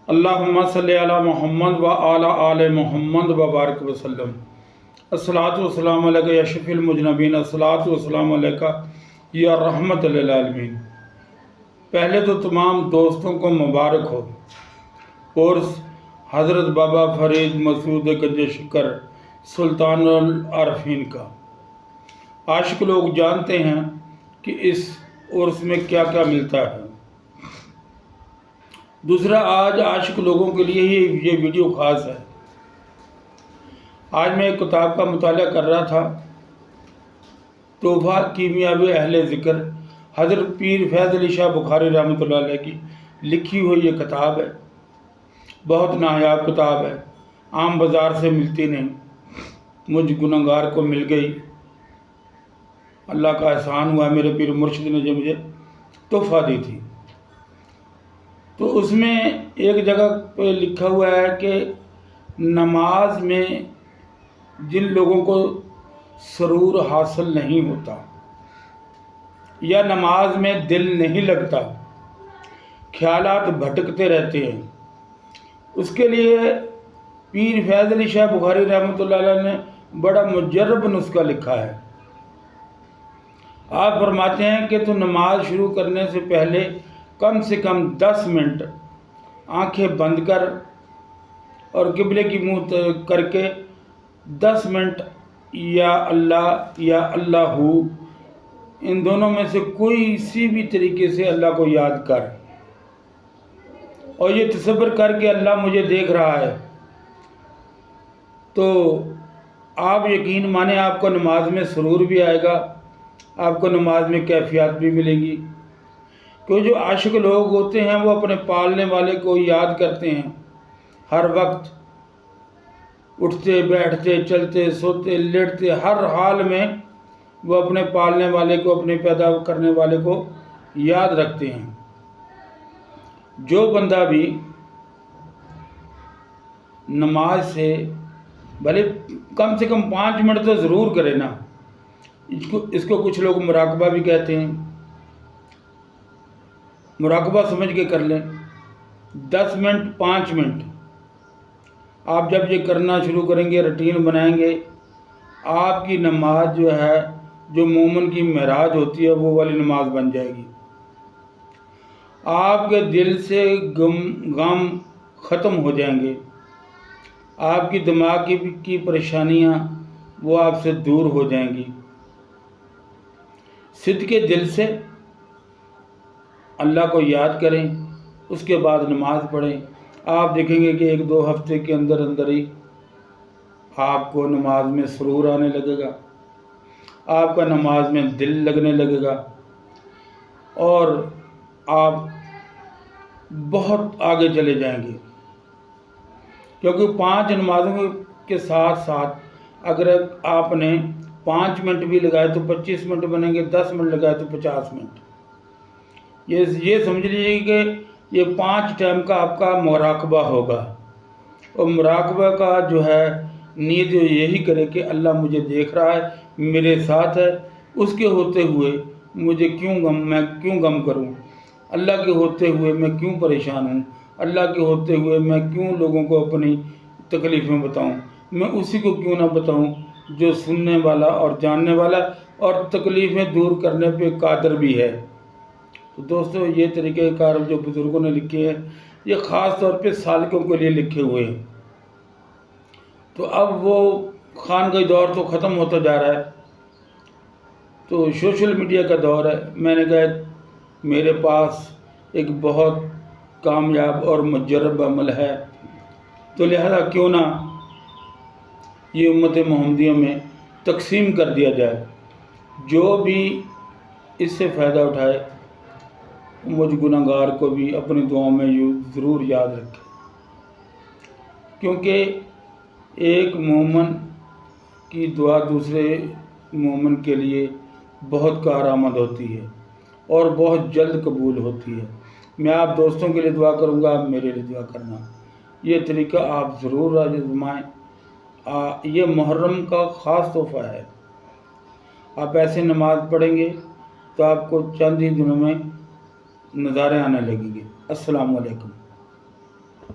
اللہم صلی علی محمد و علی آل محمد و بارک وسلم۔ الصلاۃ والسلام علیکہ یا شفیع المذنبین، الصلاۃ والسلام علیکہ یا رحمت للعالمین۔ پہلے تو تمام دوستوں کو مبارک ہو اور حضرت بابا فرید مسعود گنج شکر سلطان العارفین کا۔ عاشق لوگ جانتے ہیں کہ اس عرس میں کیا کیا ملتا ہے۔ دوسرا، آج عاشق لوگوں کے لیے ہی یہ ویڈیو خاص ہے۔ آج میں ایک کتاب کا مطالعہ کر رہا تھا، تحفہ کیمیاب اہل ذکر، حضرت پیر فیض علی شاہ بخاری رحمۃ اللہ علیہ کی لکھی ہوئی یہ کتاب ہے۔ بہت نایاب کتاب ہے، عام بازار سے ملتی نہیں، مجھ گنہگار کو مل گئی۔ اللہ کا احسان ہوا میرے پیر مرشد نے جو مجھے تحفہ دی تھی۔ تو اس میں ایک جگہ پہ لکھا ہوا ہے کہ نماز میں جن لوگوں کو سرور حاصل نہیں ہوتا یا نماز میں دل نہیں لگتا، خیالات بھٹکتے رہتے ہیں، اس کے لیے پیر فیض علی شاہ بخاری رحمۃ اللہ علیہ نے بڑا مجرب نسخہ لکھا ہے۔ آپ فرماتے ہیں کہ تو نماز شروع کرنے سے پہلے کم سے کم 10 منٹ آنکھیں بند کر اور قبلے کی منہ کر کے 10 منٹ یا اللہ ہو، ان دونوں میں سے کوئی سی بھی طریقے سے اللہ کو یاد کر، اور یہ تصور کر کہ اللہ مجھے دیکھ رہا ہے، تو آپ یقین مانیں آپ کو نماز میں سرور بھی آئے گا، آپ کو نماز میں کیفیات بھی ملیں گی۔ کہ جو عاشق لوگ ہوتے ہیں وہ اپنے پالنے والے کو یاد کرتے ہیں، ہر وقت اٹھتے بیٹھتے چلتے سوتے لیٹتے ہر حال میں وہ اپنے پالنے والے کو، اپنے پیدا کرنے والے کو یاد رکھتے ہیں۔ جو بندہ بھی نماز سے بھلے کم سے کم 5 منٹ تو ضرور کرے نا، اس کو کچھ لوگ مراقبہ بھی کہتے ہیں، مراقبہ سمجھ کے کر لیں۔ 10 منٹ 5 منٹ آپ جب یہ کرنا شروع کریں گے، روٹین بنائیں گے، آپ کی نماز جو ہے، جو مومن کی معراج ہوتی ہے، وہ والی نماز بن جائے گی۔ آپ کے دل سے غم ختم ہو جائیں گے، آپ کی دماغ کی پریشانیاں وہ آپ سے دور ہو جائیں گی۔ صدقے دل سے اللہ کو یاد کریں، اس کے بعد نماز پڑھیں۔ آپ دیکھیں گے کہ 1-2 ہفتے کے اندر ہی آپ کو نماز میں سرور آنے لگے گا، آپ کا نماز میں دل لگنے لگے گا، اور آپ بہت آگے چلے جائیں گے۔ کیونکہ 5 نمازوں کے ساتھ ساتھ اگر آپ نے 5 منٹ بھی لگائے تو 25 منٹ بنیں گے، 10 منٹ لگائے تو 50 منٹ۔ یہ سمجھ لیجیے کہ یہ 5 ٹائم کا آپ کا مراقبہ ہوگا، اور مراقبہ کا جو ہے نیت یہی کرے کہ اللہ مجھے دیکھ رہا ہے، میرے ساتھ ہے، اس کے ہوتے ہوئے میں کیوں غم کروں، اللہ کے ہوتے ہوئے میں کیوں پریشان ہوں، اللہ کے ہوتے ہوئے میں کیوں لوگوں کو اپنی تکلیفیں بتاؤں، میں اسی کو کیوں نہ بتاؤں جو سننے والا اور جاننے والا اور تکلیفیں دور کرنے پہ قادر بھی ہے۔ تو دوستو، یہ طریقہ کار جو بزرگوں نے لکھے ہیں، یہ خاص طور پہ سالکوں کے لیے لکھے ہوئے ہیں۔ تو اب وہ خانقاہی دور تو ختم ہوتا جا رہا ہے، تو سوشل میڈیا کا دور ہے۔ میں نے کہا میرے پاس ایک بہت کامیاب اور مجرب عمل ہے، تو لہذا کیوں نہ یہ امت محمدیہ میں تقسیم کر دیا جائے۔ جو بھی اس سے فائدہ اٹھائے مجھ گنہگار کو بھی اپنی دعاؤں میں ضرور یاد رکھے، کیونکہ ایک مومن کی دعا دوسرے مومن کے لیے بہت کارآمد ہوتی ہے اور بہت جلد قبول ہوتی ہے۔ میں آپ دوستوں کے لیے دعا کروں گا، آپ میرے لیے دعا کرنا۔ یہ طریقہ آپ ضرور آزمائیں، یہ محرم کا خاص تحفہ ہے۔ آپ ایسے نماز پڑھیں گے تو آپ کو چند ہی دنوں میں نظارے آنے لگیں گے۔ السلام علیکم۔